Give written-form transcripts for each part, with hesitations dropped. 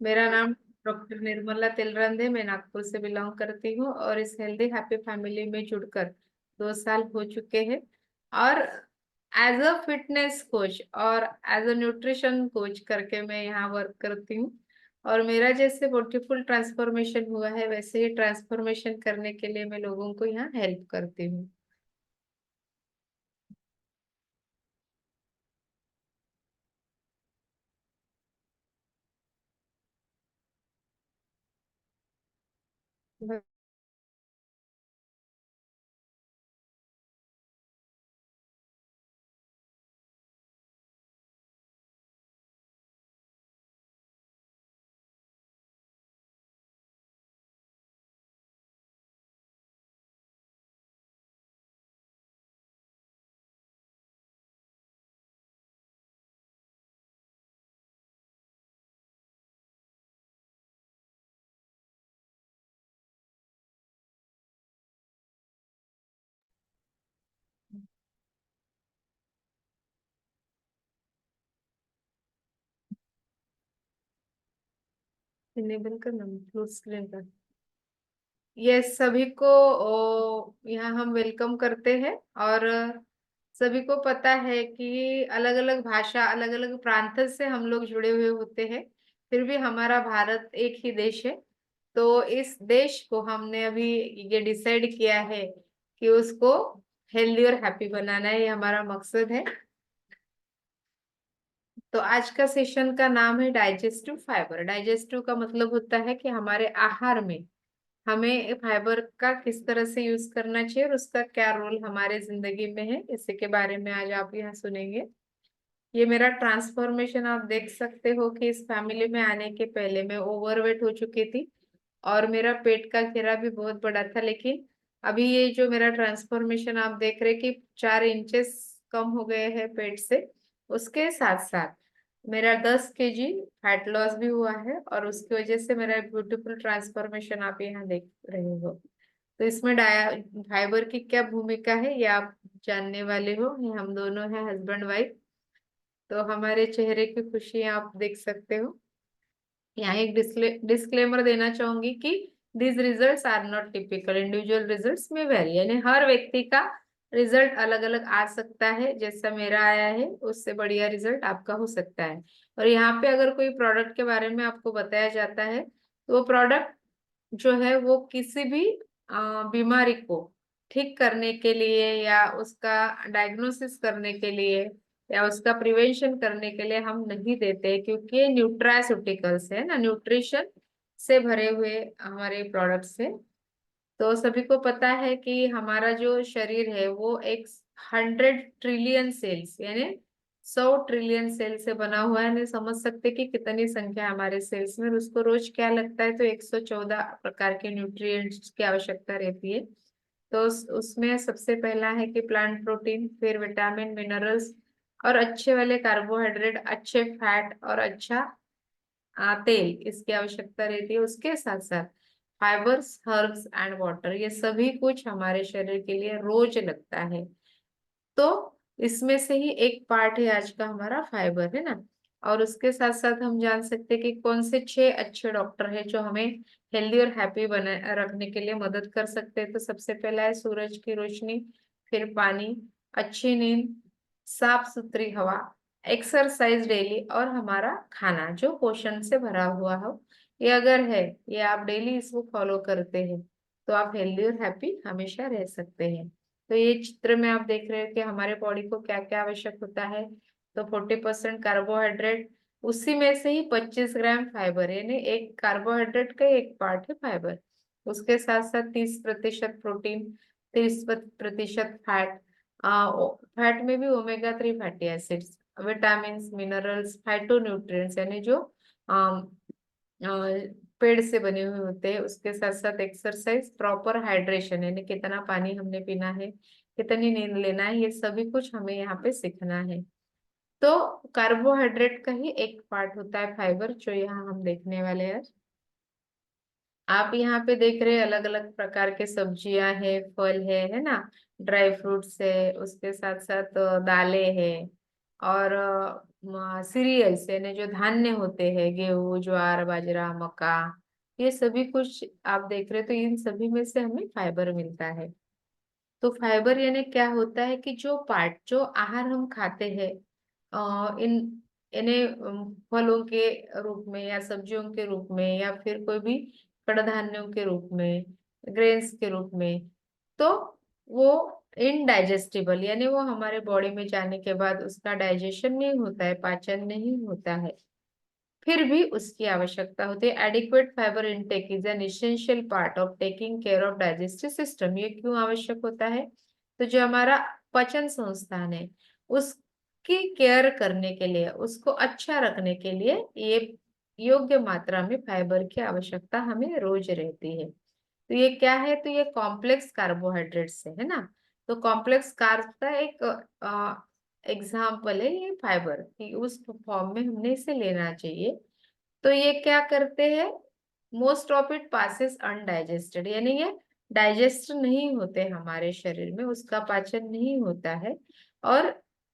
मेरा नाम डॉक्टर निर्मला तिलरंदे, मैं नागपुर से बिलोंग करती हूँ और इस हेल्दी हैप्पी फैमिली में जुड़कर 2 साल हो चुके हैं। और एज अ फिटनेस कोच और एज अ न्यूट्रिशन कोच करके मैं यहाँ वर्क करती हूँ। और मेरा जैसे ब्यूटीफुल ट्रांसफॉर्मेशन हुआ है वैसे ही ट्रांसफॉर्मेशन करने के लिए मैं लोगों को यहाँ हेल्प करती हूँ। इनेबल करना फुल स्क्रीन पर। ये सभी को यहाँ हम वेलकम करते हैं। और सभी को पता है कि अलग अलग भाषा अलग अलग प्रांत से हम लोग जुड़े हुए होते हैं, फिर भी हमारा भारत एक ही देश है। तो इस देश को हमने अभी ये डिसाइड किया है कि उसको हेल्दी और हैप्पी बनाना है, ये हमारा मकसद है। तो आज का सेशन का नाम है डाइजेस्टिव फाइबर। डाइजेस्टिव का मतलब होता है कि हमारे आहार में हमें फाइबर का किस तरह से यूज करना चाहिए और उसका क्या रोल हमारे जिंदगी में है, इसी के बारे में आज आप यहाँ सुनेंगे। ये मेरा ट्रांसफॉर्मेशन आप देख सकते हो कि इस फैमिली में आने के पहले मैं ओवरवेट हो चुकी थी और मेरा पेट का घेरा भी बहुत बड़ा था। लेकिन अभी ये जो मेरा ट्रांसफॉर्मेशन आप देख रहे कि 4 इंचेस कम हो गए हैं पेट से। उसके साथ साथ मेरा 10 kg फैट लॉस भी हुआ है और उसकी वजह से मेरा ब्यूटीफुल ट्रांसफॉर्मेशन आप यहाँ देख रहे हो। तो इसमें डाया फाइबर की क्या भूमिका है ये आप जानने वाले हो। ये हम दोनों हैं हस्बैंड वाइफ। तो हमारे चेहरे की खुशी आप देख सकते हो। यहाँ एक डिस्क्लेमर देना चाहूंगी कि this results are not typical, individual results may vary, यानी हर व्यक्ति का रिजल्ट अलग अलग आ सकता है। जैसा मेरा आया है उससे बढ़िया रिजल्ट आपका हो सकता है। और यहाँ पे अगर कोई प्रोडक्ट के बारे में आपको बताया जाता है तो वो प्रोडक्ट जो है वो किसी भी बीमारी को ठीक करने के लिए या उसका डायग्नोसिस करने के लिए या उसका प्रिवेंशन करने के लिए हम नहीं देते, क्योंकि ये न्यूट्रास्यूटिकल्स है ना, न्यूट्रिशन से भरे हुए हमारे प्रोडक्ट्स है। तो सभी को पता है कि हमारा जो शरीर है वो एक 100 ट्रिलियन सेल्स यानी 100 ट्रिलियन सेल से बना हुआ है। नहीं समझ सकते कि कितनी संख्या है हमारे सेल्स में, और उसको रोज क्या लगता है तो 114 प्रकार के न्यूट्रिएंट्स की आवश्यकता रहती है। तो उसमें सबसे पहला है कि प्लांट प्रोटीन, फिर विटामिन मिनरल्स और अच्छे वाले कार्बोहाइड्रेट, अच्छे फैट और अच्छा तेल इसकी आवश्यकता रहती है। उसके साथ साथ फाइबर्स, हर्ब्स एंड वाटर, ये सभी कुछ हमारे शरीर के लिए रोज लगता है। तो इसमें से ही एक पार्ट है आज का हमारा फाइबर, है ना। और उसके साथ साथ हम जान सकते हैं कि कौन से 6 अच्छे डॉक्टर हैं जो हमें हेल्दी और हैप्पी बने रखने के लिए मदद कर सकते हैं। तो सबसे पहला है सूरज की रोशनी, फिर पानी, अच्छी नींद, साफ सुथरी हवा, एक्सरसाइज डेली और हमारा खाना जो पोषण से भरा हुआ हो। ये अगर है, ये आप डेली इसको फॉलो करते हैं तो आप हेल्दी और हैप्पी हमेशा रह सकते हैं। तो ये चित्र में आप देख रहे हो कि हमारे बॉडी को क्या क्या आवश्यक होता है। तो 40% कार्बोहाइड्रेट, उसी में से ही 25 ग्राम फाइबर, यानी एक कार्बोहाइड्रेट का एक पार्ट है फाइबर। उसके साथ साथ 30% प्रोटीन, 30% फैट। फैट में भी omega 3 fatty acids, vitamin minerals, phytonutrients यानी जो पेड़ से बने हुए होते हैं। उसके साथ साथ एक्सरसाइज, प्रॉपर हाइड्रेशन यानी कितना पानी हमने पीना है, कितनी नींद लेना है, ये सभी कुछ हमें यहाँ पे सीखना है। तो कार्बोहाइड्रेट का ही एक पार्ट होता है फाइबर, जो यहाँ हम देखने वाले हैं। आप यहाँ पे देख रहे हैं अलग अलग प्रकार के सब्जियां है, फल है ना, ड्राई फ्रूट्स है, उसके साथ साथ दालें है और सीरियल्स यानी जो धान्य होते हैं, गेहूं, ज्वार, बाजरा, मक्का, ये सभी कुछ आप देख रहे हो, तो इन सभी में से हमें फाइबर मिलता है। तो फाइबर यानी क्या होता है कि जो आहार हम खाते हैं, इन इन्हें फलों के रूप में या सब्जियों के रूप में या फिर कोई भी कड़धान्यों के रूप में, ग्रेन्स के रूप में, तो वो इनडाइजेस्टिबल यानी वो हमारे बॉडी में जाने के बाद उसका डाइजेशन नहीं होता है, पाचन नहीं होता है, फिर भी उसकी आवश्यकता होती है। Adequate fibre intake is an essential part of taking care of digestive system. ये क्यों आवश्यक होता है? तो जो हमारा पाचन संस्थान है, उसकी केयर करने के लिए, उसको अच्छा रखने के लिए ये योग्य मात्रा में फाइबर की आवश्यकता हमें रोज रहती है। तो ये क्या है? तो ये कॉम्प्लेक्स कार्बोहाइड्रेट से है ना। तो कॉम्प्लेक्स कार्ब का एक एग्जाम्पल है ये फाइबर कि उस फॉर्म में हमने इसे लेना चाहिए। तो ये क्या करते हैं? Most of it passes undigested यानी ये डाइजेस्ट नहीं होते हमारे शरीर में, उसका पाचन नहीं होता है। और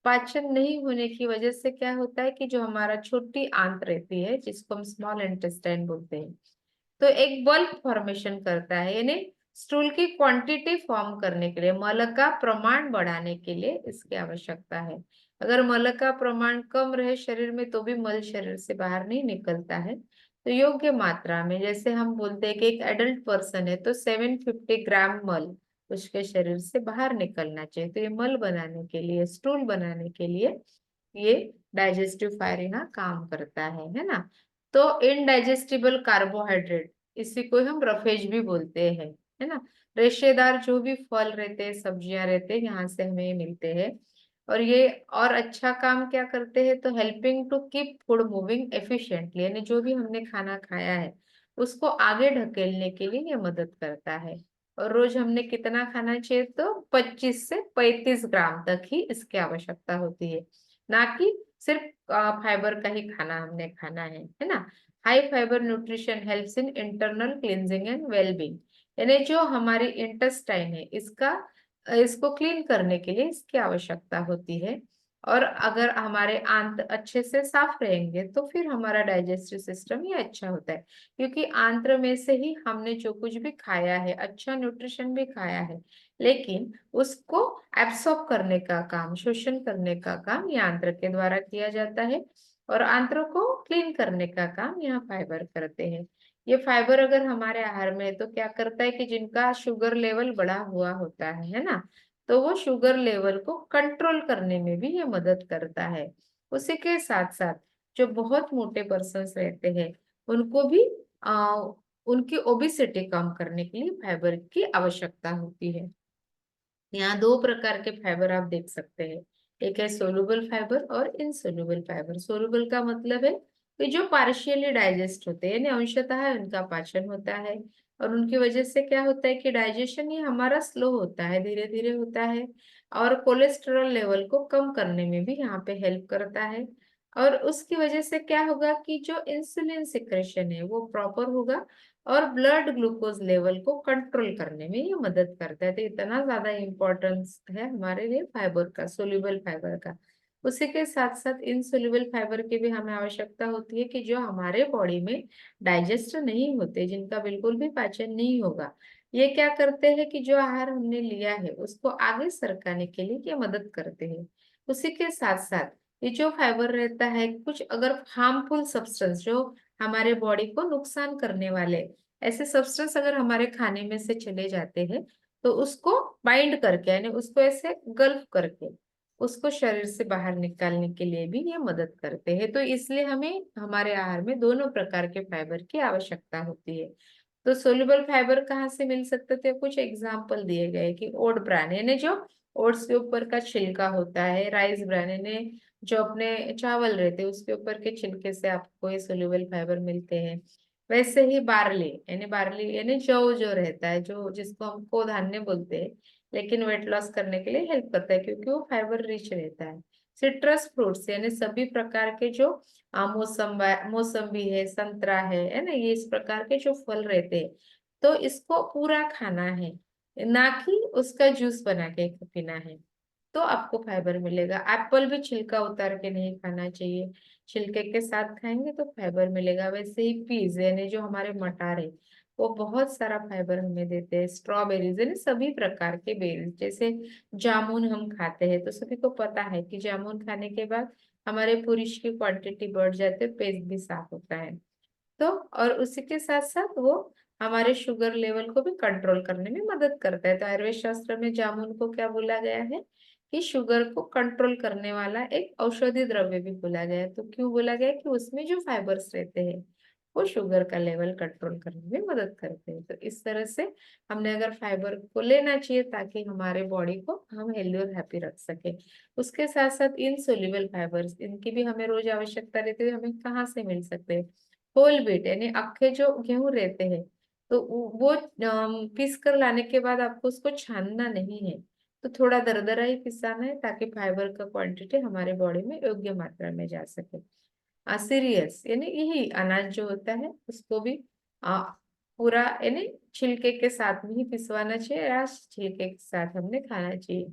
पाचन नहीं होने की वजह से क्या होता है कि जो हमारा छोटी आंत रहती है, जिसको हम स्मॉल इंटेस्टाइन बोलते हैं, तो एक बल्क फॉर्मेशन करता है यानी स्टूल की क्वांटिटी फॉर्म करने के लिए, मल का प्रमाण बढ़ाने के लिए इसकी आवश्यकता है। अगर मल का प्रमाण कम रहे शरीर में तो भी मल शरीर से बाहर नहीं निकलता है। तो योग्य मात्रा में, जैसे हम बोलते हैं कि एक एडल्ट पर्सन है तो 750 ग्राम मल उसके शरीर से बाहर निकलना चाहिए। तो ये मल बनाने के लिए, स्टूल बनाने के लिए ये डाइजेस्टिव फायर यहाँ काम करता है ना। तो इनडाइजेस्टिबल कार्बोहाइड्रेट, इसी को हम रफेज भी बोलते हैं, है ना। रेशेदार जो भी फल रहते हैं, सब्जियां रहते हैं, यहाँ से हमें मिलते हैं। और ये और अच्छा काम क्या करते हैं? तो helping to keep food moving efficiently यानी जो भी हमने खाना खाया है उसको आगे ढकेलने के लिए ये मदद करता है। और रोज हमने कितना खाना चाहिए? तो 25 से 35 ग्राम तक ही इसकी आवश्यकता होती है, ना कि सिर्फ फाइबर का ही खाना हमने खाना है ना। High fibre nutrition helps in internal cleansing and wellbeing यानी जो हमारी इंटेस्टाइन है, इसको क्लीन करने के लिए इसकी आवश्यकता होती है। और अगर हमारे आंत अच्छे से साफ रहेंगे तो फिर हमारा डाइजेस्टिव सिस्टम ही अच्छा होता है, क्योंकि आंत्र में से ही हमने जो कुछ भी खाया है, अच्छा न्यूट्रिशन भी खाया है, लेकिन उसको एब्सॉर्ब करने का काम, शोषण करने का काम ये आंत्र के द्वारा किया जाता है। और आंत्रों को क्लीन करने का काम यहाँ फाइबर करते हैं। ये फाइबर अगर हमारे आहार में है तो क्या करता है कि जिनका शुगर लेवल बढ़ा हुआ होता है ना, तो वो शुगर लेवल को कंट्रोल करने में भी ये मदद करता है। उसी के साथ साथ जो बहुत मोटे पर्सन्स रहते हैं उनको भी आ, उनकी ओबिसिटी कम करने के लिए फाइबर की आवश्यकता होती है। यहाँ दो प्रकार के फाइबर आप देख सकते हैं, एक है सोलुबल फाइबर और इनसोलुबल फाइबर। सोलुबल का मतलब है कि जो पार्शियली डाइजेस्ट होते हैं यानी अंशतः उनका पाचन होता है, और उनकी वजह से क्या होता है कि डाइजेशन ही हमारा स्लो होता है, धीरे धीरे होता है। और कोलेस्ट्रॉल लेवल को कम करने में भी यहाँ पे हेल्प करता है। और उसकी वजह से क्या होगा कि जो इंसुलिन सिक्रेशन है वो प्रॉपर होगा, और ब्लड ग्लूकोज लेवल को कंट्रोल करने में ये मदद करता है। तो इतना ज्यादा इम्पोर्टेंस है हमारे लिए फाइबर का, सोल्यूबल फाइबर का। उसी के साथ साथ इनसोल्यूबल फाइबर की भी हमें आवश्यकता होती है कि जो हमारे बॉडी में डाइजेस्ट नहीं होते, जिनका बिल्कुल भी पाचन नहीं होगा, ये क्या करते हैं कि जो आहार हमने लिया है उसको आगे सरकाने के लिए ये मदद करते हैं। उसी के साथ साथ ये जो फाइबर रहता है, कुछ अगर हार्मफुल सब्सटेंस जो हमारे बॉडी को नुकसान करने वाले ऐसे सब्सटेंस अगर हमारे खाने में से चले जाते हैं, तो उसको बाइंड करके यानी उसको ऐसे गल्फ करके उसको शरीर से बाहर निकालने के लिए भी ये मदद करते हैं। तो इसलिए हमें हमारे आहार में दोनों प्रकार के फाइबर की आवश्यकता होती है। तो सोल्यूबल फाइबर कहाँ से मिल सकते थे? कुछ एग्जाम्पल दिए गए कि ओट ब्रान यानी जो ओट्स के ऊपर का छिलका होता है, राइस ब्रान यानी जो अपने चावल रहते हैं उसके ऊपर के छिलके से आपको ये सोल्यूबल फाइबर मिलते हैं। वैसे ही बार्ली यानी जौ जो रहता है, जो जिसको हम को धान्य बोलते हैं, लेकिन वेट लॉस करने के लिए हेल्प करता है क्योंकि वो फाइबर रिच रहता है। सिट्रस फ्रूट्स यानी सभी प्रकार के जो मौसम्बी है, संतरा है ना, ये इस प्रकार के जो फल रहते हैं, तो इसको पूरा खाना है, ना कि उसका जूस बना के पीना है। तो आपको फाइबर मिलेगा। एप्पल भी छिलका उतार के नहीं खाना चाहिए, छिलके के साथ खाएंगे तो फाइबर मिलेगा। वैसे ही पीज यानी जो हमारे मटर है वो बहुत सारा फाइबर हमें देते हैं। स्ट्रॉबेरीज यानी सभी प्रकार के बेरीज, जैसे जामुन हम खाते हैं तो सभी को पता है कि जामुन खाने के बाद हमारे पुरुष की क्वांटिटी बढ़ जाती है, पेट भी साफ होता है। तो और उसी के साथ साथ वो हमारे शुगर लेवल को भी कंट्रोल करने में मदद करता है। तो आयुर्वेद शास्त्र में जामुन को क्या बोला गया है कि शुगर को कंट्रोल करने वाला एक औषधि द्रव्य भी बोला गया है। तो क्यों बोला गया है कि उसमें जो फाइबर्स रहते हैं वो शुगर का लेवल कंट्रोल करने में मदद करते हैं। तो इस तरह से हमने अगर फाइबर को लेना चाहिए ताकि हमारे बॉडी को हम हेल्दी और हैप्पी रख सके। उसके साथ साथ इनसोल्यूबल फाइबर्स, इनकी भी हमें रोज आवश्यकता रहती है। हमें कहाँ से मिल सकते हैं? होल व्हीट यानी अक्खे जो गेहूं रहते हैं, तो वो पीस कर लाने के बाद आपको उसको छानना नहीं है, तो थोड़ा दरदरा ही पिसाना है ताकि फाइबर का क्वांटिटी हमारे बॉडी में योग्य मात्रा में जा सके। सीरियस यानी यही अनाज जो होता है उसको भी आ, पूरा यानी छिलके के साथ में ही पिसवाना चाहिए या छिलके के साथ हमने खाना चाहिए।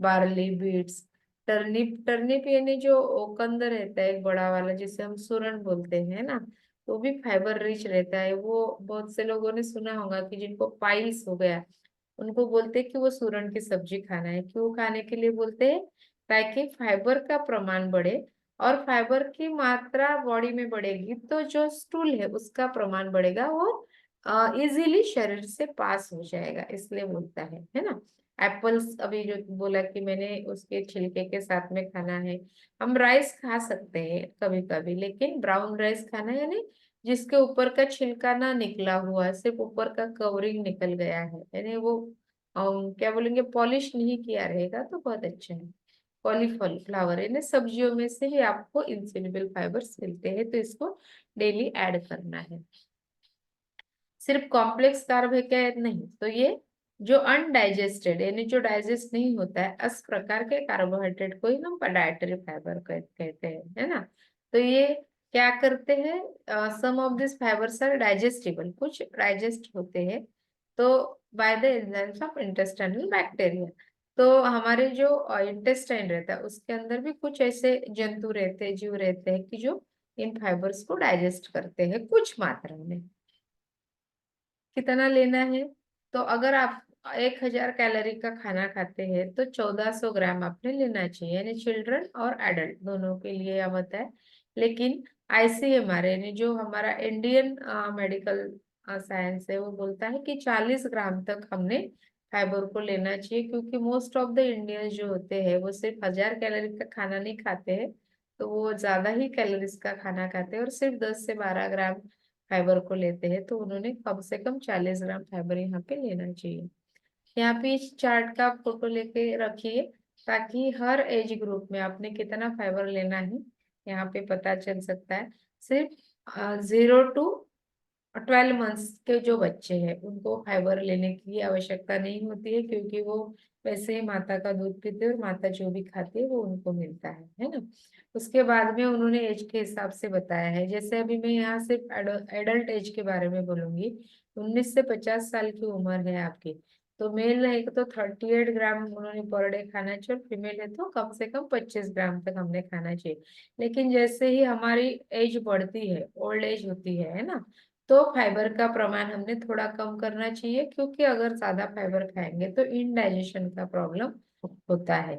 बार्ली, बीट्स, टर्निप, टर्निप यानी जो कंद रहता है एक बड़ा वाला जिसे हम सूरन बोलते हैं ना, वो भी फाइबर रिच रहता है। वो बहुत से लोगों ने सुना होगा कि जिनको पाइल्स हो गया उनको बोलते हैं कि वो सूरन की सब्जी खाना है। क्यों खाने के लिए बोलते हैं? ताकि फाइबर का प्रमाण बढ़े, और फाइबर की मात्रा बॉडी में बढ़ेगी तो जो स्टूल है उसका प्रमाण बढ़ेगा, वो इजीली शरीर से पास हो जाएगा, इसलिए बोलता है ना। एप्पल्स अभी जो बोला कि मैंने उसके छिलके के साथ में खाना है। हम राइस खा सकते हैं कभी कभी, लेकिन ब्राउन राइस खाना है यानी जिसके ऊपर का छिलका ना निकला हुआ, सिर्फ ऊपर का कवरिंग निकल गया है, यानी वो क्या बोलेंगे, पॉलिश नहीं किया रहेगा तो बहुत अच्छा है। कॉलीफ्लावर यानी सब्जियों में से ही आपको इंसोल्युबल फाइबर्स मिलते हैं, तो इसको डेली ऐड करना है। सिर्फ कॉम्प्लेक्स कार्बोहाइड्रेट नहीं, तो ये जो अनडाइजेस्टेड यानी जो डाइजेस्ट नहीं होता है इस प्रकार के कार्बोहाइड्रेट को ही हम डाइटरी फाइबर कहते हैं, है ना। तो ये क्या करते हैं? Some of this fibres are digestible, कुछ डाइजेस्ट होते हैं तो by the enzymes of intestinal bacteria. तो हमारे जो इंटेस्टाइन रहता है उसके अंदर भी कुछ ऐसे जंतु रहते हैं, जीव रहते हैं कि जो इन फाइबर्स को डाइजेस्ट करते हैं कुछ मात्रा में। कितना लेना है? तो अगर आप 1000 कैलोरी का खाना खाते हैं तो 1400 ग्राम आपने लेना चाहिए, यानी चिल्ड्रन और एडल्ट दोनों के लिए यह होता है। लेकिन आईसीएमआर यानी जो हमारा इंडियन मेडिकल साइंस है वो बोलता है कि 40 ग्राम तक हमने फाइबर को लेना चाहिए, क्योंकि मोस्ट ऑफ द इंडियंस जो होते हैं वो सिर्फ 1000 कैलोरी का खाना नहीं खाते हैं, तो वो ज्यादा ही कैलोरीज का खाना खाते हैं और सिर्फ 10 से 12 ग्राम फाइबर को लेते हैं। तो उन्होंने कम से कम 40 ग्राम फाइबर यहाँ पे लेना चाहिए। यहाँ पे इस चार्ट का फोटो लेके रखिए ताकि हर एज ग्रुप में आपने कितना फाइबर लेना है यहाँ पे पता चल सकता है। सिर्फ 0 to 12 मंथ्स के जो बच्चे हैं उनको फाइबर लेने की आवश्यकता नहीं होती है, क्योंकि वो वैसे ही माता का दूध पीते हैं और माता जो भी खाती है वो उनको मिलता है ना। उसके बाद में उन्होंने एज के हिसाब से बताया है। जैसे अभी मैं यहाँ सिर्फ एडल्ट एज के बारे में बोलूंगी। 19 से 50 साल की उम्र है आपकी, तो मेल है तो 38 ग्राम उन्होंने पर डे खाना चाहिए, और फीमेल है तो कम से कम 25 ग्राम तक हमने खाना चाहिए। लेकिन जैसे ही हमारी एज बढ़ती है, ओल्ड एज होती है ना, तो फाइबर का प्रमाण हमने थोड़ा कम करना चाहिए, क्योंकि अगर ज्यादा फाइबर खाएंगे तो इनडाइजेशन का प्रॉब्लम होता है।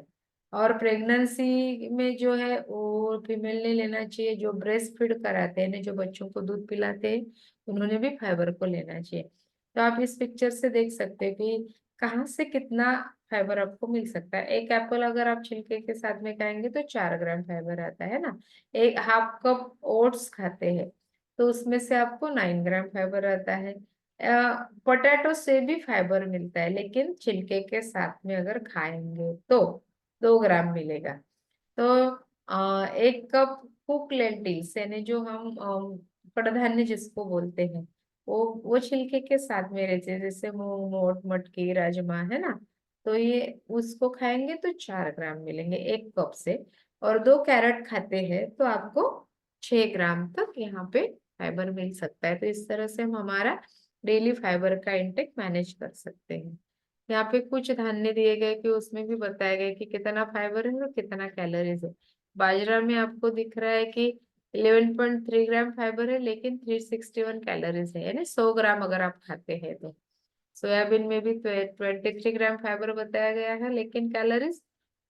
और प्रेगनेंसी में जो है वो फीमेल ने लेना चाहिए, जो ब्रेस्ट फीड कराते हैं जो बच्चों को दूध पिलाते हैं उन्होंने भी फाइबर को लेना चाहिए। तो आप इस पिक्चर से देख सकते हैं कि कहाँ से कितना फाइबर आपको मिल सकता है। एक एप्पल अगर आप छिलके के साथ में खाएंगे तो 4 ग्राम फाइबर आता है ना। एक हाफ कप ओट्स खाते हैं तो उसमें से आपको 9 ग्राम फाइबर आता है। पोटैटो से भी फाइबर मिलता है, लेकिन छिलके के साथ में अगर खाएंगे तो 2 ग्राम मिलेगा। तो 1 कप कुक लेंटिल्स यानी जो हम कड़धान्य जिसको बोलते हैं वो छिलके के साथ में रहते हैं, जैसे मूंग, मोट, मटकी, राजमा, है ना। तो ये उसको खाएंगे तो 4 ग्राम मिलेंगे 1 कप से। और 2 कैरेट खाते हैं तो आपको 6 ग्राम तक यहाँ पे फाइबर मिल सकता है। तो इस तरह से हम हमारा डेली फाइबर का इंटेक मैनेज कर सकते हैं। यहाँ पे कुछ धान्य दिए गए कि उसमें भी बताया गया कि कितना फाइबर है और कितना कैलोरीज है। बाजरा में आपको दिख रहा है कि 11.3 ग्राम फाइबर है लेकिन 361 कैलोरीज है, यानी 100 ग्राम अगर आप खाते हैं तो। सोयाबीन में भी 23 ग्राम फाइबर बताया गया है लेकिन कैलोरीज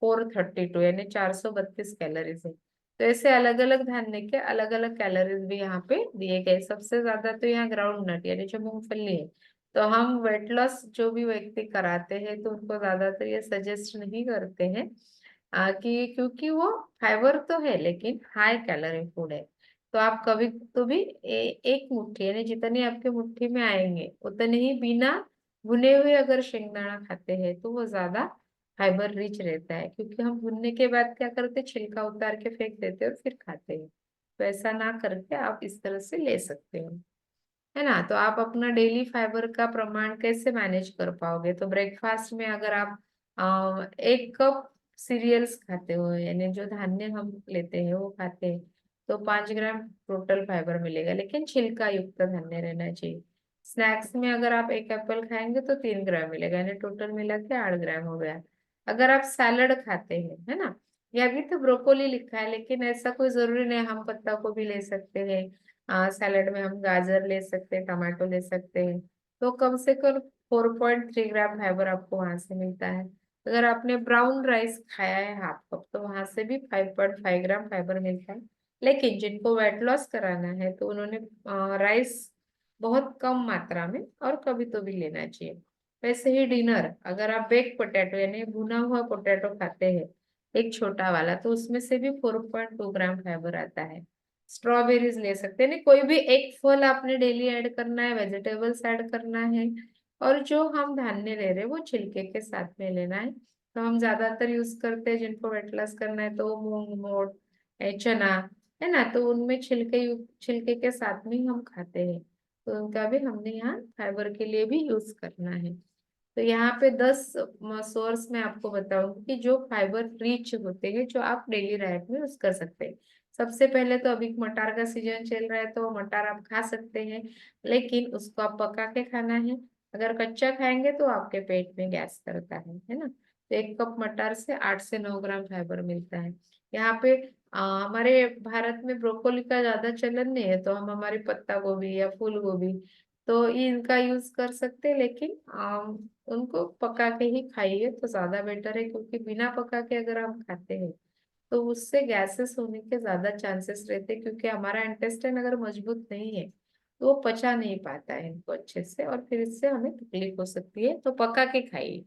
432, यानी 432 कैलोरीज है। तो ऐसे अलग अलग धान्य के अलग अलग कैलोरीज भी यहाँ पे दिए गए। सबसे ज्यादा तो यहाँ ग्राउंड नट यानी जो मूंगफली है। तो हम वेट लॉस जो भी व्यक्ति कराते हैं तो उनको ज्यादातर ये सजेस्ट नहीं करते हैं कि क्योंकि वो फाइबर तो है लेकिन हाई कैलोरी फूड है। तो आप कभी तो भी एक मुट्ठी यानी जितनी आपके मुट्ठी में आएंगे उतने ही बिना भुने हुए अगर शेंगदाना खाते हैं तो वो ज्यादा फाइबर रिच रहता है, क्योंकि हम भुनने के बाद क्या करते हैं, छिलका उतार के फेंक देते हैं और फिर खाते हैं। तो ऐसा ना करके आप इस तरह से ले सकते हो, है ना। तो आप अपना डेली फाइबर का प्रमाण कैसे मैनेज कर पाओगे, तो ब्रेकफास्ट में अगर आप 1 कप सीरियल्स खाते हो यानी जो धान्य हम लेते हैं वो खाते हैं, तो 5 ग्राम टोटल फाइबर मिलेगा, लेकिन छिलका युक्त धान्य रहना चाहिए। स्नैक्स में अगर आप 1 एप्पल खाएंगे तो 3 ग्राम मिलेगा, यानी टोटल मिला के 8 ग्राम हो गया। अगर आप सैलड खाते हैं, है ना, या भी तो ब्रोकोली लिखा है लेकिन ऐसा कोई जरूरी नहीं, हम पत्ता को भी ले सकते हैं। सैलेड में हम गाजर ले सकते हैं, टमाटो ले सकते हैं। तो कम से कम 4.3 ग्राम फाइबर आपको वहां से मिलता है। अगर आपने ब्राउन राइस खाया है हाफ कप तो वहां से भी 5.5 ग्राम फाइबर मिलता है। लेकिन जिनको वेट लॉस कराना है तो उन्होंने राइस बहुत कम मात्रा में और कभी तो भी लेना चाहिए। वैसे ही डिनर अगर आप बेक पोटैटो यानी भुना हुआ पोटैटो खाते हैं एक छोटा वाला, तो उसमें से भी 4.2 ग्राम फाइबर आता है। स्ट्रॉबेरीज ले सकते हैं, नहीं कोई भी एक फल आपने डेली ऐड करना है, वेजिटेबल्स ऐड करना है। और जो हम धान्य ले रहे हैं वो छिलके के साथ में लेना है। तो हम ज्यादातर यूज करते हैं जिनको वेट लॉस करना है तो मूंग मोठ चना, है ना, तो उनमें छिलके के साथ में ही हम खाते हैं। तो उनका भी हमने यहाँ फाइबर के लिए भी यूज करना है। तो यहाँ पे 10 सोर्स मैं आपको बताऊंगी कि जो फाइबर रिच होते हैं जो आप डेली डाइट में यूज कर सकते हैं। सबसे पहले तो अभी मटार का सीजन चल रहा है तो मटार आप खा सकते हैं, लेकिन उसको आप पका के खाना है। अगर कच्चा खाएंगे तो आपके पेट में गैस करता है ना। तो 1 कप मटार से 8 से 9 ग्राम फाइबर मिलता है। यहाँ पे हमारे भारत में ब्रोकोली का ज्यादा चलन नहीं है तो हम हमारी पत्ता गोभी या फूल गोभी तो इनका यूज कर सकते हैं, लेकिन उनको पका के ही खाइए तो ज्यादा बेटर है, क्योंकि बिना पका के अगर हम खाते हैं तो उससे गैसेस होने के ज्यादा चांसेस रहते हैं, क्योंकि हमारा इंटेस्टाइन अगर मजबूत नहीं है तो वो पचा नहीं पाता है इनको अच्छे से और फिर इससे हमें तकलीफ हो सकती है। तो पका के खाइए।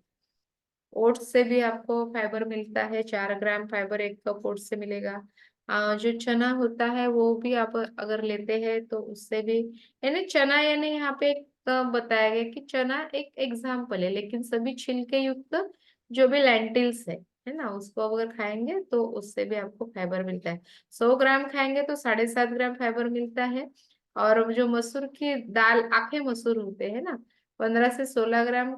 ओट्स से भी आपको फाइबर मिलता है, 4 ग्राम फाइबर 1 कप ओट्स से मिलेगा। जो चना होता है वो भी आप अगर लेते हैं तो उससे भी, यानी चना यानी यहाँ पे एक बताया गया कि चना एक एग्जाम्पल है, लेकिन सभी छिलके युक्त जो भी लेंटिल्स है ना, उसको अगर खाएंगे तो उससे भी आपको फाइबर मिलता है। 100 ग्राम खाएंगे तो 7.5 ग्राम फाइबर मिलता है। और जो मसूर की दाल आखे मसूर होते हैं ना, 15 से 16 ग्राम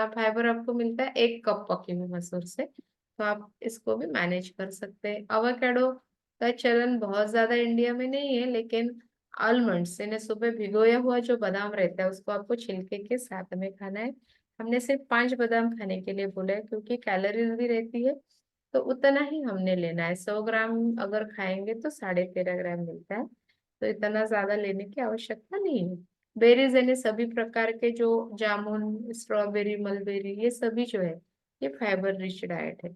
फाइबर आपको मिलता है 1 कप पकी हुई मसूर से। तो आप इसको भी मैनेज कर सकते हैं। अवाकाडो का चलन बहुत ज्यादा इंडिया में नहीं है, लेकिन आलमंड्स यानी सुबह भिगोया हुआ जो बादाम रहता है उसको आपको छिलके के साथ में खाना है। हमने सिर्फ 5 बादाम खाने के लिए बोला है क्योंकि कैलोरीज भी रहती है, तो उतना ही हमने लेना है। 100 ग्राम अगर खाएंगे तो 13.5 ग्राम मिलता है, तो इतना ज्यादा लेने की आवश्यकता नहीं है। बेरीज यानी सभी प्रकार के जो जामुन स्ट्रॉबेरी मलबेरी ये सभी जो है ये फाइबर रिच डाइट है।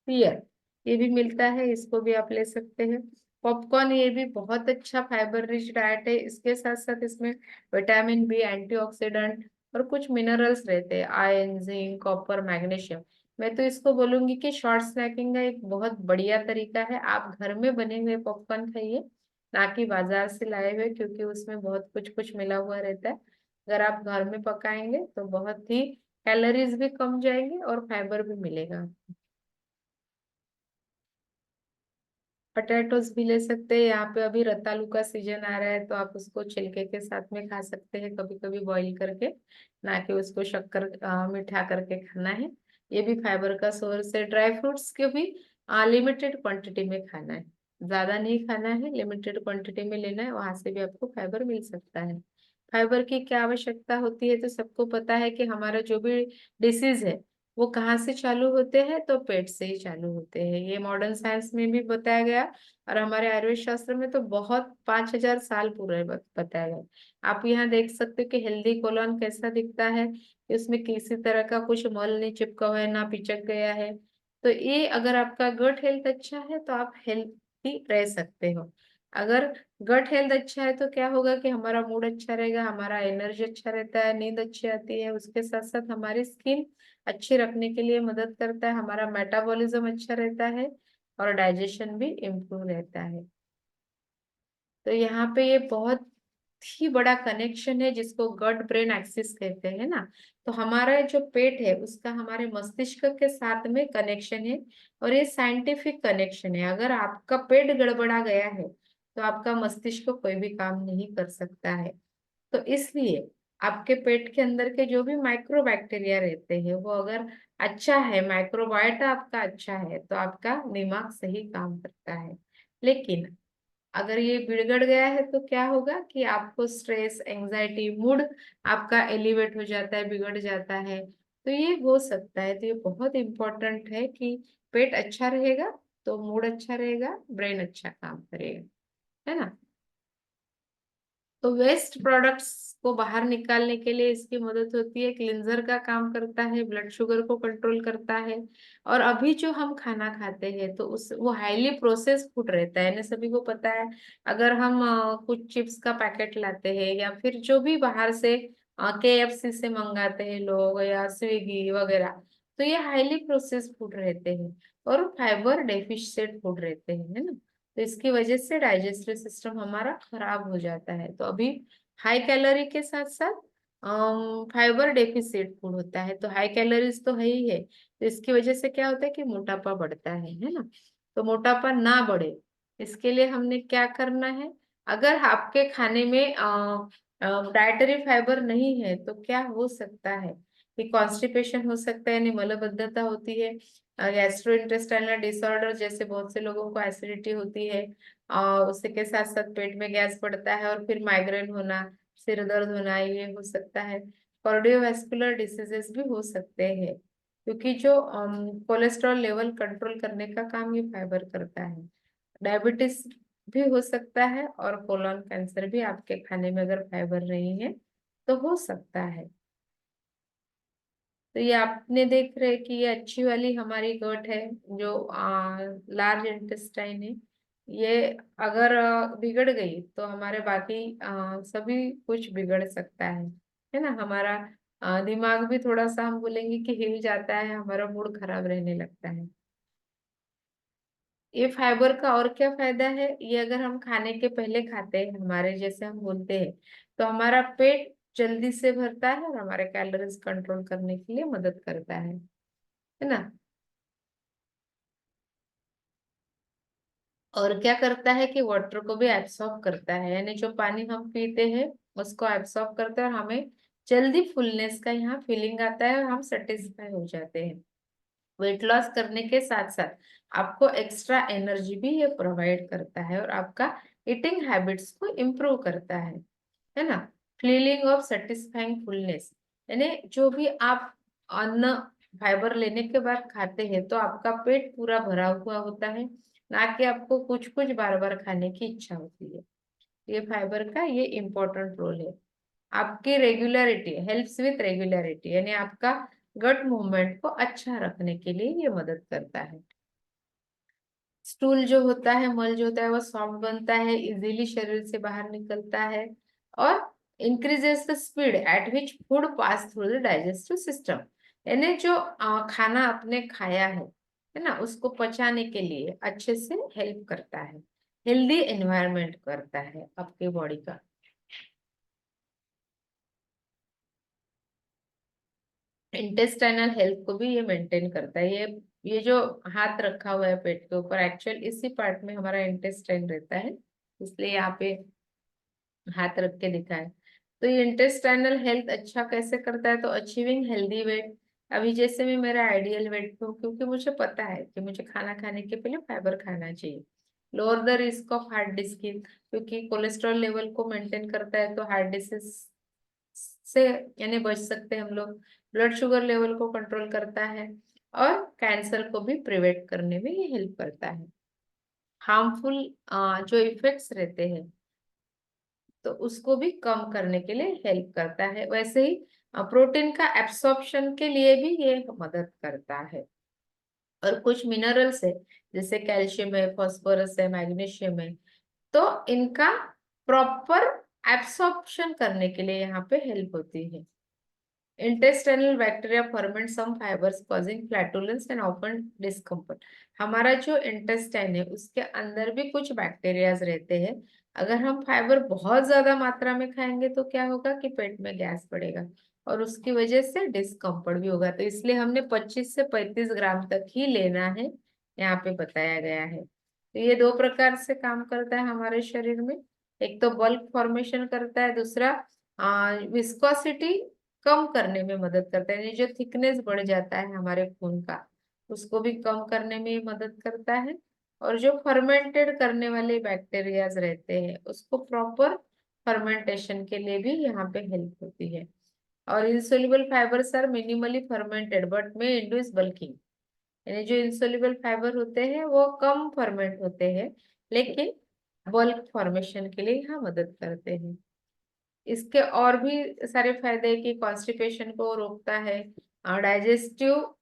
पियर ये भी मिलता है, इसको भी आप ले सकते हैं। पॉपकॉर्न ये भी बहुत अच्छा फाइबर रिच डाइट है, इसके साथ साथ इसमें विटामिन बी एंटीऑक्सीडेंट और कुछ मिनरल्स रहते हैं, आयरन जिंक कॉपर मैग्नीशियम। मैं तो इसको बोलूंगी कि शॉर्ट स्नैकिंग का एक बहुत बढ़िया तरीका है, आप घर में बने हुए पॉपकॉर्न खाइए ना कि बाजार से लाए हुए, क्योंकि उसमें बहुत कुछ कुछ मिला हुआ रहता है। अगर आप घर में पकाएंगे तो बहुत ही कैलोरीज भी कम जाएंगे और फाइबर भी मिलेगा। पटेटोस भी ले सकते हैं, यहाँ पे अभी रतालू का सीजन आ रहा है तो आप उसको छिलके के साथ में खा सकते हैं, कभी कभी बॉईल करके, ना कि उसको शक्कर मीठा करके खाना है। ये भी फाइबर का सोर्स है। ड्राई फ्रूट्स के भी लिमिटेड क्वांटिटी में खाना है, ज्यादा नहीं खाना है, लिमिटेड क्वांटिटी में लेना है, वहां से भी आपको फाइबर मिल सकता है। फाइबर की क्या आवश्यकता होती है, तो सबको पता है कि हमारा जो भी डिसीज है वो कहाँ से चालू होते हैं, तो पेट से ही चालू होते हैं। ये मॉडर्न साइंस में भी बताया गया, और हमारे आयुर्वेद शास्त्र में तो बहुत 5,000 साल पूरे बताया गया। आप यहाँ देख सकते हो कि हेल्दी कोलन कैसा दिखता है, कि उसमें किसी तरह का कुछ मल नहीं चिपका हुआ है, ना पिचक गया है। तो ये अगर आपका गट हेल्थ अच्छा है तो आप हेल्थी रह सकते हो। अगर गट हेल्थ अच्छा है तो क्या होगा कि हमारा मूड अच्छा रहेगा, हमारा एनर्जी अच्छा रहता है, नींद अच्छी आती है, उसके साथ साथ हमारी स्किन अच्छी रखने के लिए मदद करता है, हमारा मेटाबॉलिज्म अच्छा रहता है, और डाइजेशन भी इम्प्रूव रहता है। तो यहाँ पे ये बहुत ही बड़ा कनेक्शन है, जिसको गट ब्रेन एक्सिस कहते हैं ना। तो हमारा जो पेट है उसका हमारे मस्तिष्क के साथ में कनेक्शन है, और ये साइंटिफिक कनेक्शन है। अगर आपका पेट गड़बड़ा गया है तो आपका मस्तिष्क कोई भी काम नहीं कर सकता है। तो इसलिए आपके पेट के अंदर के जो भी माइक्रोबैक्टीरिया रहते हैं वो अगर अच्छा है, माइक्रोबायोटा आपका अच्छा है, तो आपका दिमाग सही काम करता है। लेकिन अगर ये बिगड़ गया है तो क्या होगा कि आपको स्ट्रेस, एंजाइटी, मूड आपका एलिवेट हो जाता है, बिगड़ जाता है। तो ये हो सकता है। तो ये बहुत इंपॉर्टेंट है कि पेट अच्छा रहेगा तो मूड अच्छा रहेगा, ब्रेन अच्छा काम करेगा, है ना। तो वेस्ट प्रोडक्ट्स को बाहर निकालने के लिए इसकी मदद होती है, क्लिंजर का काम करता है, ब्लड शुगर को कंट्रोल करता है। और अभी जो हम खाना खाते हैं तो उस वो हाईली प्रोसेस फूड रहता है ना, सभी को पता है। अगर हम कुछ चिप्स का पैकेट लाते हैं, या फिर जो भी बाहर से KFC से मंगाते हैं लोग, या स्विगी वगैरह, तो ये हाईली प्रोसेस फूड रहते हैं, और फाइबर डेफिशिएंट फूड रहते हैं, है ना। तो इसकी वजह से डाइजेस्टिव सिस्टम हमारा खराब हो जाता है। तो अभी हाई कैलोरी के साथ साथ फाइबर डेफिशिएंट फूड होता है, तो हाई कैलोरीज तो है ही है, तो इसकी वजह से क्या होता है कि मोटापा बढ़ता है ना। तो मोटापा ना बढ़े इसके लिए हमने क्या करना है, अगर आपके खाने में डाइटरी फाइबर नहीं है तो क्या हो सकता है कि कॉन्स्टिपेशन हो सकता है, यानी मलबद्धता होती है, गैस्ट्रोइंटेस्टाइनल डिसऑर्डर, जैसे बहुत से लोगों को एसिडिटी होती है, उसके के साथ साथ पेट में गैस पड़ता है, और फिर माइग्रेन होना, सिर दर्द होना, ये हो सकता है। कार्डियोवैस्कुलर डिसीजेस भी हो सकते हैं, क्योंकि जो कोलेस्ट्रॉल लेवल कंट्रोल करने का काम ये फाइबर करता है। डायबिटीज भी हो सकता है, और कोलोन कैंसर भी आपके खाने में अगर फाइबर नहीं है तो हो सकता है। तो ये आपने देख रहे कि ये अच्छी वाली हमारी गट है, जो लार्ज इंटेस्टाइन है, ये अगर बिगड़ गई तो हमारे बाकी सभी कुछ बिगड़ सकता है ना। हमारा दिमाग भी थोड़ा सा हम बोलेंगे कि हिल जाता है, हमारा मूड खराब रहने लगता है। ये फाइबर का और क्या फायदा है, ये अगर हम खाने के पहले खाते हैं, हमारे जैसे हम बोलते हैं, तो हमारा पेट जल्दी से भरता है, और हमारे कैलोरीज कंट्रोल करने के लिए मदद करता है ना। और क्या करता है कि वाटर को भी एब्सॉर्ब करता है, यानी जो पानी हम पीते हैं उसको एब्सॉर्ब करता है, और हमें जल्दी फुलनेस का यहाँ फीलिंग आता है, और हम सेटिस्फाई हो जाते हैं। वेट लॉस करने के साथ साथ आपको एक्स्ट्रा एनर्जी भी ये प्रोवाइड करता है, और आपका ईटिंग हैबिट्स को इम्प्रूव करता है ना। फीलिंग ऑफ सेटिस्फाइंग फुलनेस, यानी जो भी आप अन्न फाइबर लेने के बाद खाते हैं तो आपका पेट पूरा भरा हुआ होता है, ना कि आपको कुछ कुछ बार बार खाने की इच्छा होती है। ये फाइबर का ये इम्पोर्टेंट रोल है। आपकी रेगुलरिटी हेल्प्स विथ रेगुलरिटी, यानी आपका गट मूवमेंट को अच्छा रखने के लिए ये मदद करता है। स्टूल जो होता है, मल जो होता है, वो सॉफ्ट बनता है, इजीली शरीर से बाहर निकलता है, और increases the speed at which food pass through the digestive system, यानी जो खाना आपने खाया है ना, उसको पचाने के लिए अच्छे से हेल्प करता है, हेल्दी एनवायरनमेंट करता है आपके बॉडी का। इंटेस्टाइनल हेल्थ को भी ये मेंटेन करता है। ये जो हाथ रखा हुआ है पेट के ऊपर, एक्चुअल इसी पार्ट में हमारा इंटेस्टाइन रहता है, इसलिए यहाँ पे हाथ रख के दिखा है। तो ये इंटेस्टाइनल हेल्थ अच्छा कैसे करता है, तो अचीविंग हेल्दी वेट। अभी जैसे मैं मेरा आइडियल वेट पे हूँ, क्योंकि मुझे पता है कि मुझे खाना खाने के पहले फाइबर खाना चाहिए। Lower the risk of heart disease, क्योंकि कोलेस्ट्रॉल लेवल को मेंटेन करता है, तो हार्ट डिसीज से यानी बच सकते हैं हम लोग। ब्लड शुगर लेवल को कंट्रोल करता है और कैंसर को भी प्रिवेंट करने में ये हेल्प करता है। हार्मफुल जो इफेक्ट्स रहते हैं तो उसको भी कम करने के लिए हेल्प करता है। वैसे ही प्रोटीन का एब्सॉर्प्शन के लिए भी ये मदद करता है। और कुछ मिनरल्स है जैसे कैल्शियम है, फास्फोरस है, मैग्नीशियम है, तो इनका प्रॉपर एब्सॉर्प्शन करने के लिए यहाँ पे हेल्प होती है। Intestinal bacteria ferment some fibres causing flatulence and often discomfort. हमारा जो इंटेस्टाइन है उसके अंदर भी कुछ बैक्टीरियाज रहते हैं। अगर हम फाइबर बहुत ज्यादा मात्रा में खाएंगे तो क्या होगा कि पेट में गैस बढ़ेगा और उसकी वजह से डिस्कम्फर्ट भी होगा। तो इसलिए हमने 25 से 35 ग्राम तक ही लेना है, यहाँ पे बताया गया है। तो ये दो प्रकार से काम करता है हमारे शरीर में। एक तो बल्क फॉर्मेशन करता है, दूसरा विस्कोसिटी कम करने में मदद करता है। यानी जो थिकनेस बढ़ जाता है हमारे खून का उसको भी कम करने में मदद करता है। और जो फर्मेंटेड करने वाले बैक्टीरियाज रहते हैं उसको प्रॉपर फर्मेंटेशन के लिए भी यहाँ पे हेल्प होती है। और insoluble fibres are minimally fermented but may induce bulking. यानी जो इंसोल्युबल फाइबर होते हैं वो कम फर्मेंट होते हैं लेकिन बल्क फॉर्मेशन के लिए यहाँ मदद करते हैं। इसके और भी सारे फायदे हैं कि कॉन्स्टिपेशन को रोकता है, digestive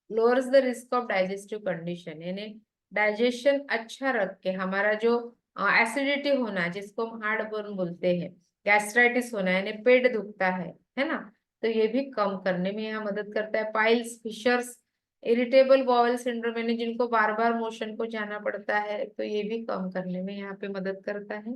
lowers the risk of digestive condition. यानी डाइजेशन अच्छा रख के हमारा जो एसिडिटी होना जिसको हम हार्ट बर्न बोलते हैं, गैस्ट्राइटिस होना यानी पेट दुखता है ना, तो ये भी कम करने में यहाँ मदद करता है। Piles, fissures, irritable bowel syndrome यानी जिनको बार बार मोशन को जाना पड़ता है तो ये भी कम करने में यहाँ पे मदद करता है।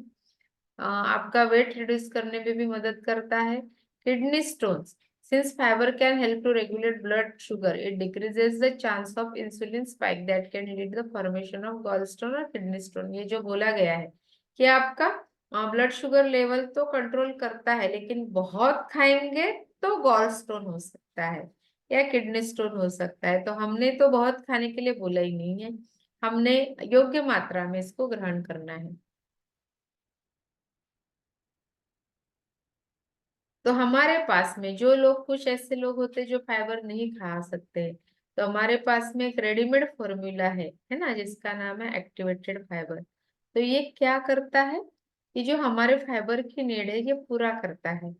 आपका वेट रिड्यूस करने में भी मदद करता है। Kidney stones, since fibre can help to regulate blood sugar it decreases the chance of insulin spike that can lead the formation of gall stone और किडनी स्टोन। ये जो बोला गया है कि आपका ब्लड शुगर लेवल तो कंट्रोल करता है लेकिन बहुत खाएंगे तो गॉल स्टोन हो सकता है या किडनी स्टोन हो सकता है। तो हमने तो बहुत खाने के लिए बोला ही नहीं है, हमने योग्य मात्रा में इसको ग्रहण करना है। तो हमारे पास में जो लोग, कुछ ऐसे लोग होते हैं जो फाइबर नहीं खा सकते, तो हमारे पास में एक रेडीमेड फॉर्मूला है ना, जिसका नाम है एक्टिवेटेड फाइबर। तो ये क्या करता है कि जो हमारे फाइबर की नीड है ये पूरा करता है।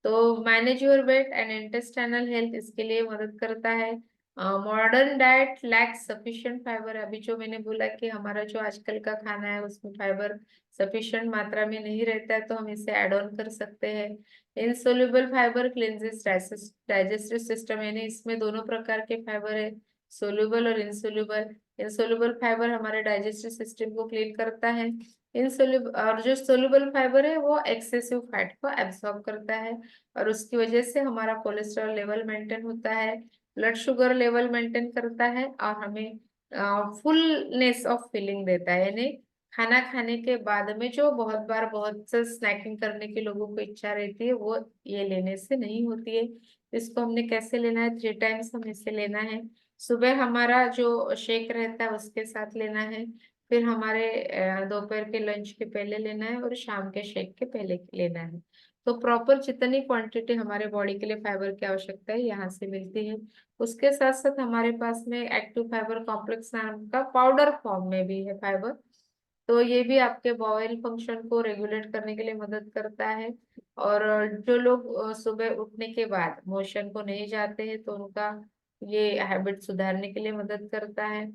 तो manage your weight and intestinal health इसके लिए मदद करता है। Modern diet lakhs sufficient fibre, अभी जो मैंने बोला कि हमारा जो आजकल का खाना है उसमें फाइबर सफिशिएंट मात्रा में नहीं रहता है तो हम इसे ऐड ऑन कर सकते हैं। इनसोल्युबल फाइबर क्लिंजेस डाइजेस्टिव सिस्टम, यानी इसमें दोनों प्रकार के फाइबर है, सोल्यूबल और इंसोल्युबल। इंसोल्युबल फाइबर हमारे डाइजेस्टिव सिस्टम को क्लीन करता है। इंसोल्युबल और जो सोल्यूबल फाइबर है वो एक्सेसिव फैट को एब्सॉर्ब करता है और उसकी वजह से हमारा कोलेस्ट्रॉल लेवल मेंटेन होता है, ब्लड शुगर लेवल मेंटेन करता है और हमें फुलनेस ऑफ फीलिंग देता है। यानी खाना खाने के बाद में जो बहुत बार बहुत से स्नैकिंग करने के लोगों को इच्छा रहती है वो ये लेने से नहीं होती है। इसको हमने कैसे लेना है, 3 टाइम्स हम इसे लेना है। सुबह हमारा जो शेक रहता है उसके साथ लेना है, फिर हमारे दोपहर के लंच के पहले लेना है और शाम के शेक के पहले लेना है। तो प्रॉपर जितनी क्वांटिटी हमारे बॉडी के लिए फाइबर की आवश्यकता है यहाँ से मिलती है। उसके साथ साथ हमारे पास में एक्टिव फाइबर कॉम्प्लेक्स नाम का पाउडर फॉर्म में भी है फाइबर। तो ये भी आपके बॉयल फंक्शन को रेगुलेट करने के लिए मदद करता है। और जो लोग सुबह उठने के बाद मोशन को नहीं जाते हैं तो उनका ये हैबिट सुधारने के लिए मदद करता है।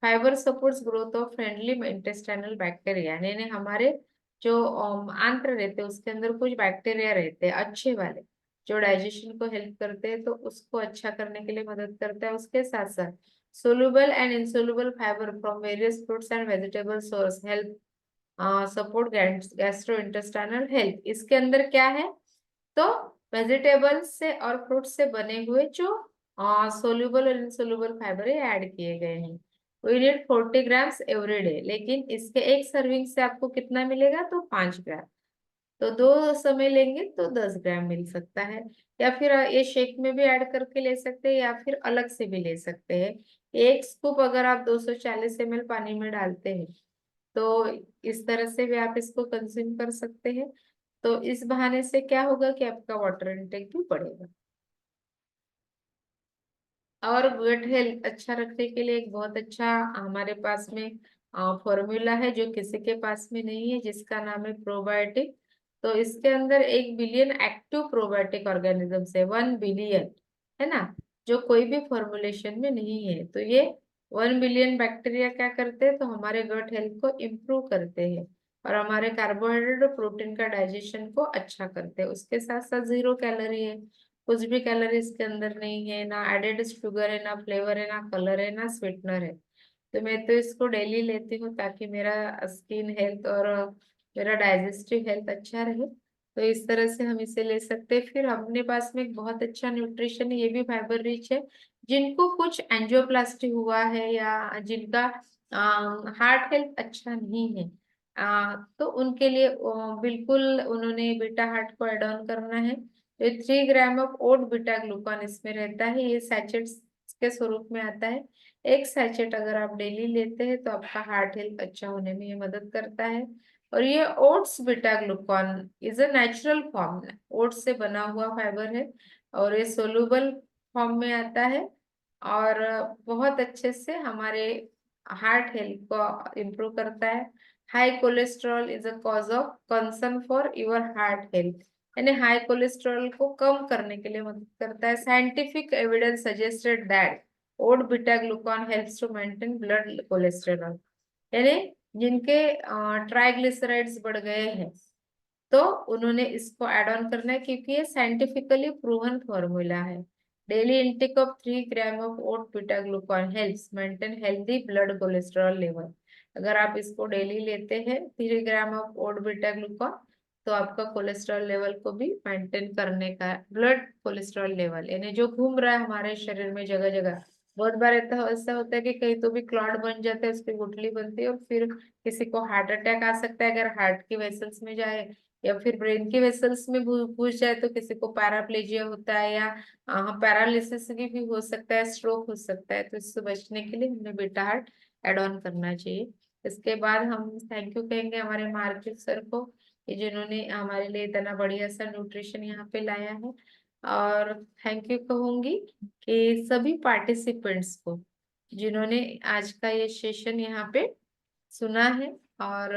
Fibre supports growth of friendly intestinal bacteria, यानी हमारे जो आंत्र रहते हैं उसके अंदर कुछ बैक्टीरिया रहते हैं अच्छे वाले जो डाइजेशन को हेल्प करते हैं तो उसको अच्छा करने के लिए मदद करता है। उसके साथ साथ soluble and insoluble fiber from various fruits and vegetable source help support gastrointestinal health. इसके अंदर क्या है, तो वेजिटेबल्स से और फ्रूट से बने हुए जो सोल्यूबल और इनसोल्यूबल फाइबर ऐड किए गए हैं। We need 40 grams every day, लेकिन इसके एक सर्विंग से आपको कितना मिलेगा, तो 5 ग्राम। तो दो समय लेंगे तो 10 ग्राम मिल सकता है। या फिर ये शेक में भी ऐड करके ले सकते हैं या फिर अलग से भी ले सकते हैं। एक स्कूप अगर आप 240 ml पानी में डालते हैं तो इस तरह से भी आप इसको कंज्यूम कर सकते हैं। तो इस बहाने से क्या होगा कि आपका वाटर इनटेक भी बढ़ेगा। और गट हेल्थ अच्छा रखने के लिए एक बहुत अच्छा हमारे पास में फॉर्मूला है जो किसी के पास में नहीं है, जिसका नाम है प्रोबायोटिक। तो इसके अंदर 1 बिलियन एक्टिव प्रोबायोटिक ऑर्गेनिजम्स है, 1 बिलियन, है ना, जो कोई भी फॉर्मुलेशन में नहीं है। तो ये 1 बिलियन बैक्टीरिया क्या करते हैं, तो हमारे गट हेल्थ को इम्प्रूव करते हैं और हमारे कार्बोहाइड्रेट और प्रोटीन का डाइजेशन को अच्छा करते हैं। उसके साथ साथ 0 कैलोरी है, कुछ भी कैलोरीज के अंदर नहीं है, ना एडेड शुगर है, ना फ्लेवर है, ना कलर है, ना स्वीटनर है। तो मैं तो इसको डेली लेती हूँ ताकि मेरा स्किन हेल्थ और मेरा डाइजेस्टिव हेल्थ अच्छा रहे। तो इस तरह से हम इसे ले सकते हैं। फिर अपने पास में एक बहुत अच्छा न्यूट्रिशन है, ये भी फाइबर रिच है। जिनको कुछ एंजियोप्लास्टी हुआ है या जिनका हार्ट हेल्थ अच्छा नहीं है, तो उनके लिए बिल्कुल उन्होंने बीटा हार्ट को एड ऑन करना है। ये 3 gram of oat beta glucan इसमें रहता है, ये सैचेट के स्वरूप में आता है। एक सैचेट अगर आप डेली लेते हैं तो आपका हार्ट हेल्थ अच्छा होने में ये मदद करता है। और ये oats beta Glucon is a natural form, oats से बना हुआ फाइबर है और ये सोलूबल फॉर्म में आता है और बहुत अच्छे से हमारे हार्ट हेल्थ को इम्प्रूव करता है। High cholesterol is a cause of concern for your heart health, यानी हाई कोलेस्ट्रॉल को कम करने के लिए मदद करता है। Scientific evidence suggested that oat beta glucan helps to maintain blood cholesterol, यानी जिनके ट्राइग्लिसराइड्स बढ़ गए हैं तो उन्होंने इसको ऐड ऑन करना है, क्योंकि ये साइंटिफिकली प्रूवन फॉर्मूला है। Daily intake of 3 gram of oat beta glucan helps maintain healthy blood cholesterol level. अगर आप इसको डेली लेते हैं 3 gram of oat beta glucan, तो आपका कोलेस्ट्रॉल लेवल को भी मेंटेन करने का, ब्लड कोलेस्ट्रॉल लेवल यानी जो घूम रहा है हमारे शरीर में जगह जगह। बहुत बार ऐसा होता है कि कहीं तो भी क्लॉट बन जाता है, उसकी गुठली बनती है और फिर किसी को हार्ट अटैक आ सकता है अगर हार्ट की वेसल्स में जाए, या फिर ब्रेन के वेसल्स में घुस जाए तो किसी को पैराप्लेजिया होता है, या पैरालिसिस भी हो सकता है, स्ट्रोक हो सकता है। तो इससे बचने के लिए हमें बीटा हार्ट एड ऑन करना चाहिए। इसके बाद हम थैंक यू कहेंगे हमारे मार्केट सर को, कि जिन्होंने हमारे लिए इतना बढ़िया सा न्यूट्रिशन यहाँ पे लाया है। और थैंक यू कहूंगी कि सभी पार्टिसिपेंट्स को जिन्होंने आज का ये सेशन यहाँ पे सुना है और